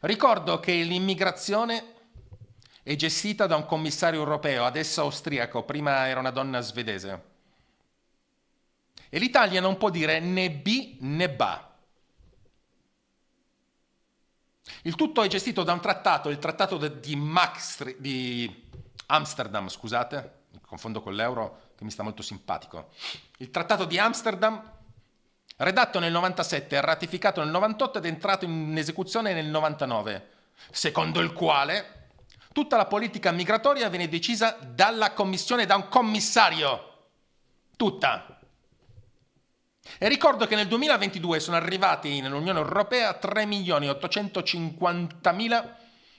Ricordo che l'immigrazione è gestita da un commissario europeo, adesso austriaco, prima era una donna svedese. E l'Italia non può dire né B né ba. Il tutto è gestito da un trattato, il trattato di Amsterdam, scusate, mi confondo con l'euro che mi sta molto simpatico. Il trattato di Amsterdam, redatto nel 97, ratificato nel 98 ed entrato in esecuzione nel 99, secondo il quale tutta la politica migratoria viene decisa dalla Commissione, da un commissario. Tutta. E ricordo che nel 2022 sono arrivati nell'Unione Europea 3.850.000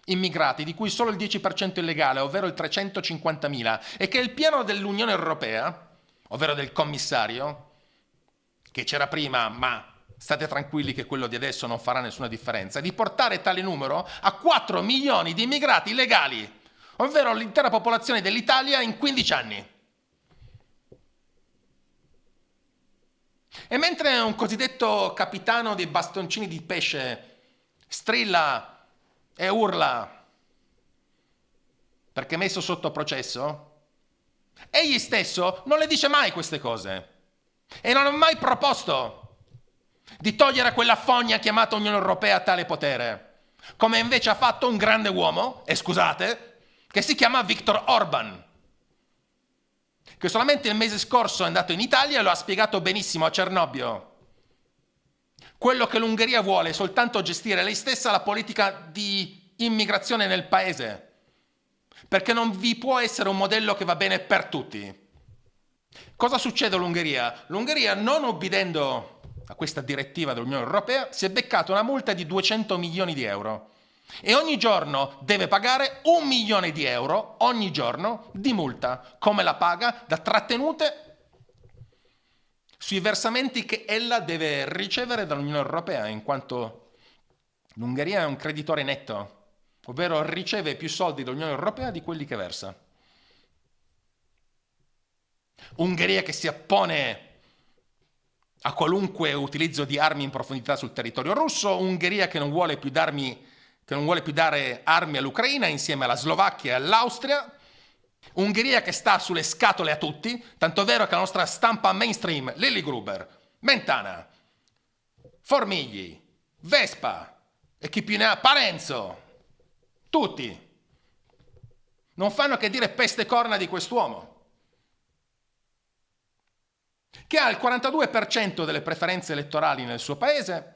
immigrati, di cui solo il 10% illegale, ovvero il 350.000, e che il piano dell'Unione Europea, ovvero del commissario, che c'era prima, ma state tranquilli che quello di adesso non farà nessuna differenza, è di portare tale numero a 4 milioni di immigrati illegali, ovvero l'intera popolazione dell'Italia in 15 anni. E mentre un cosiddetto capitano dei bastoncini di pesce strilla e urla perché è messo sotto processo, egli stesso non le dice mai queste cose e non ha mai proposto di togliere a quella fogna chiamata Unione Europea tale potere, come invece ha fatto un grande uomo, e scusate, che si chiama Viktor Orban, che solamente il mese scorso è andato in Italia e lo ha spiegato benissimo a Cernobbio. Quello che l'Ungheria vuole è soltanto gestire lei stessa la politica di immigrazione nel paese, perché non vi può essere un modello che va bene per tutti. Cosa succede all'Ungheria? L'Ungheria, non obbedendo a questa direttiva dell'Unione Europea, si è beccata una multa di 200 milioni di euro. E ogni giorno deve pagare 1 milione di euro ogni giorno di multa. Come la paga? Da trattenute sui versamenti che ella deve ricevere dall'Unione Europea, in quanto l'Ungheria è un creditore netto, ovvero riceve più soldi dall'Unione Europea di quelli che versa. Ungheria che si oppone a qualunque utilizzo di armi in profondità sul territorio russo, Ungheria che non vuole più dare armi all'Ucraina insieme alla Slovacchia e all'Austria, Ungheria che sta sulle scatole a tutti, tanto vero che la nostra stampa mainstream, Lilly Gruber, Mentana, Formigli, Vespa e chi più ne ha, Parenzo, tutti non fanno che dire peste e corna di quest'uomo, che ha il 42% delle preferenze elettorali nel suo paese.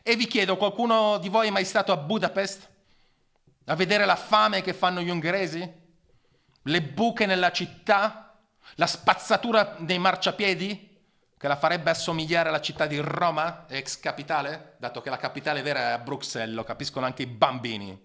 E vi chiedo, qualcuno di voi è mai stato a Budapest a vedere la fame che fanno gli ungheresi? Le buche nella città? La spazzatura dei marciapiedi? Che la farebbe assomigliare alla città di Roma, ex capitale? Dato che la capitale vera è a Bruxelles, lo capiscono anche i bambini.